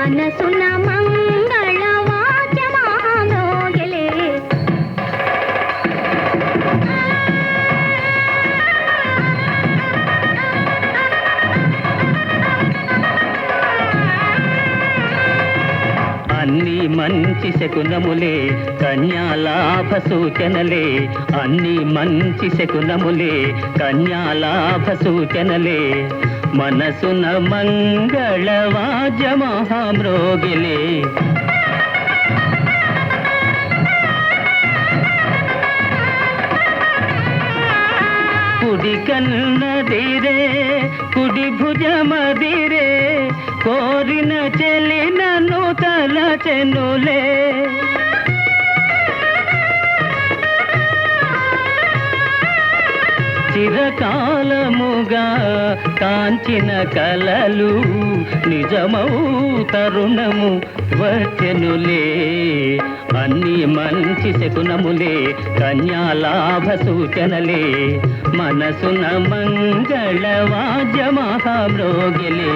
మనసున మంగళ వాద్యమాగలే అన్ని మంచి శకునములే కన్యాలాభ సూచనలే అన్ని మంచి శకునములే కన్యాలాభ సూచనలే మనసున మంగళ వాద్య మహామ్రోగిలే కుడి కన్నదిరే కుడి భుజమదిరే కోరిన చెలినను తలచెనులే చిరకాలముగా కాంచిన కలలు నిజమౌ తరుణము వచ్చెనులే అన్ని మంచి శకునములే కన్యాలాభ సూచనలే మనసున మంగళ వాద్య మహామ్రోగిలే